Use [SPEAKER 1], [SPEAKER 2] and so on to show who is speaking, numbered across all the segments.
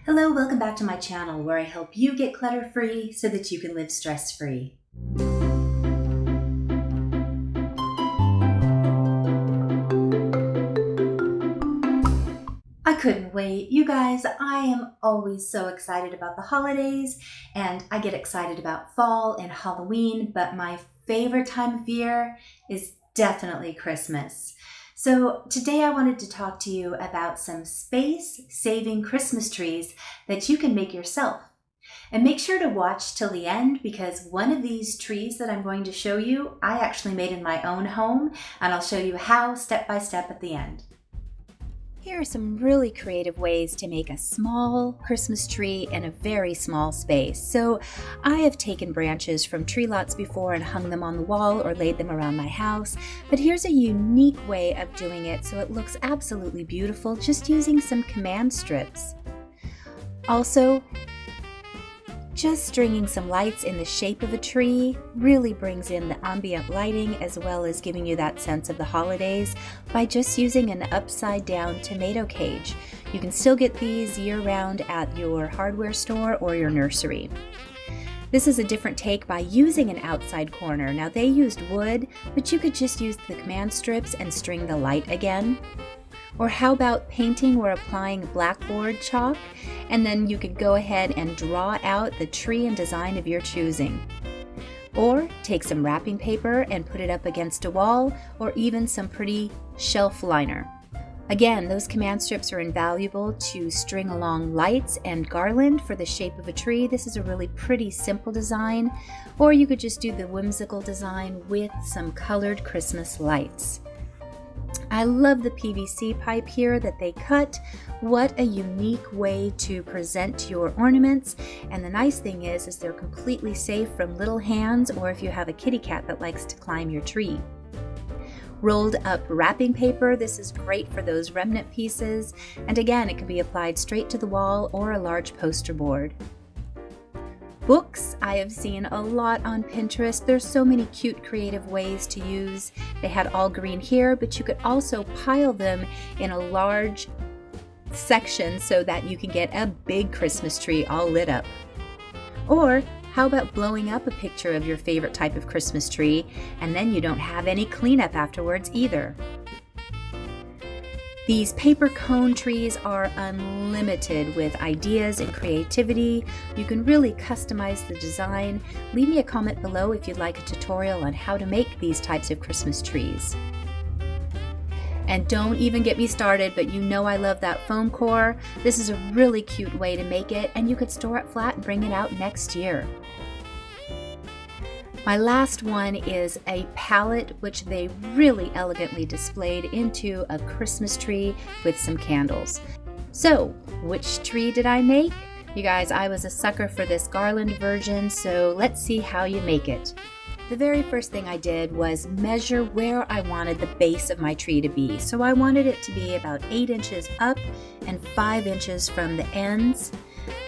[SPEAKER 1] Hello, welcome back to my channel where I help you get clutter-free so that you can live stress-free. I couldn't wait. You guys, I am always so excited about the holidays, and I get excited about fall and Halloween, but my favorite time of year is definitely Christmas. So today I wanted to talk to you about some space-saving Christmas trees that you can make yourself. And make sure to watch till the end because one of these trees that I'm going to show you, I actually made in my own home, and I'll show you how step by step at the end. Here are some really creative ways to make a small Christmas tree in a very small space. So I have taken branches from tree lots before and hung them on the wall or laid them around my house, but here's a unique way of doing it so it looks absolutely beautiful just using some command strips. Also, just stringing some lights in the shape of a tree really brings in the ambient lighting as well as giving you that sense of the holidays by just using an upside down tomato cage. You can still get these year-round at your hardware store or your nursery. This is a different take by using an outside corner. Now they used wood, but you could just use the command strips and string the light again. Or how about painting or applying blackboard chalk, and then you could go ahead and draw out the tree and design of your choosing. Or take some wrapping paper and put it up against a wall, or even some pretty shelf liner. Again, those command strips are invaluable to string along lights and garland for the shape of a tree. This is a really pretty simple design, or you could just do the whimsical design with some colored Christmas lights. I love the PVC pipe here that they cut. What a unique way to present your ornaments. And the nice thing is they're completely safe from little hands or if you have a kitty cat that likes to climb your tree. Rolled up wrapping paper, this is great for those remnant pieces. And again, it can be applied straight to the wall or a large poster board. Books, I have seen a lot on Pinterest. There's so many cute creative ways to use. They had all green here, but you could also pile them in a large section so that you can get a big Christmas tree all lit up. Or how about blowing up a picture of your favorite type of Christmas tree and then you don't have any cleanup afterwards either. These paper cone trees are unlimited with ideas and creativity. You can really customize the design. Leave me a comment below if you'd like a tutorial on how to make these types of Christmas trees. And don't even get me started, but you know I love that foam core. This is a really cute way to make it, and you could store it flat and bring it out next year. My last one is a palette, which they really elegantly displayed into a Christmas tree with some candles. So, which tree did I make? You guys, I was a sucker for this Garland version, so let's see how you make it. The very first thing I did was measure where I wanted the base of my tree to be. So I wanted it to be about 8 inches up and 5 inches from the ends.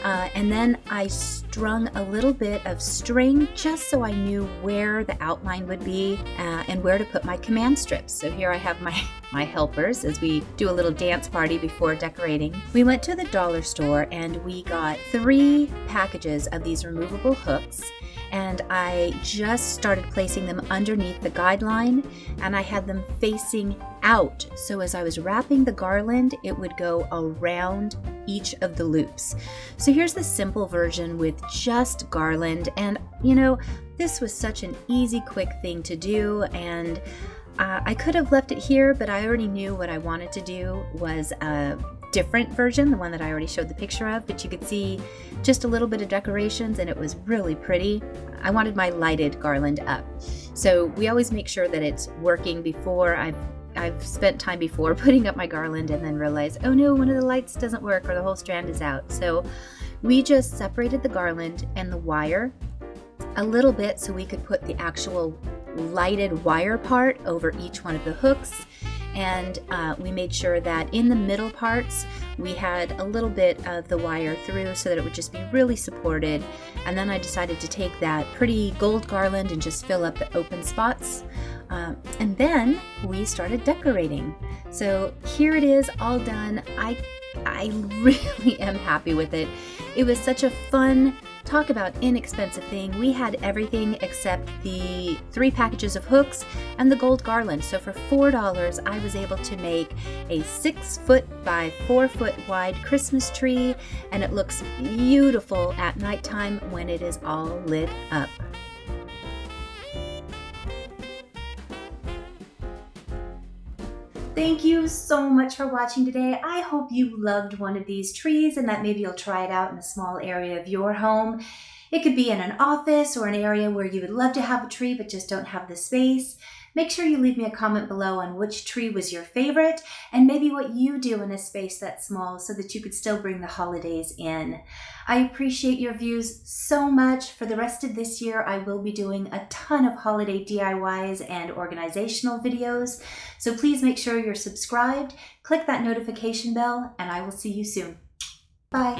[SPEAKER 1] And then I strung a little bit of string just so I knew where the outline would be and where to put my command strips. So here I have my helpers as we do a little dance party before decorating. We went to the dollar store and we got 3 packages of these removable hooks. And I just started placing them underneath the guideline and I had them facing out. So as I was wrapping the garland, it would go around each of the loops. So here's the simple version with just garland. And you know, this was such an easy, quick thing to do. And I could have left it here, but I already knew what I wanted to do was a different version, the one that I already showed the picture of, but you could see just a little bit of decorations and it was really pretty. I wanted my lighted garland up. So we always make sure that it's working before I've spent time before putting up my garland and then realized, oh no, one of the lights doesn't work or the whole strand is out. So we just separated the garland and the wire a little bit so we could put the actual lighted wire part over each one of the hooks. And we made sure that in the middle parts we had a little bit of the wire through so that it would just be really supported. And then I decided to take that pretty gold garland and just fill up the open spots. And then we started decorating. So here it is all done. I
[SPEAKER 2] I really am happy with it. It was such a fun, talk about inexpensive thing. We had everything except the 3 packages of hooks and the gold garland. So for $4, I was able to make a 6-foot by 4-foot wide Christmas tree, and it looks beautiful at nighttime when it is all lit up.
[SPEAKER 1] Thank you so much for watching today. I hope you loved one of these trees and that maybe you'll try it out in a small area of your home. It could be in an office or an area where you would love to have a tree but just don't have the space. Make sure you leave me a comment below on which tree was your favorite and maybe what you do in a space that's small so that you could still bring the holidays in. I appreciate your views so much. For the rest of this year, I will be doing a ton of holiday DIYs and organizational videos. So please make sure you're subscribed, click that notification bell, and I will see you soon. Bye.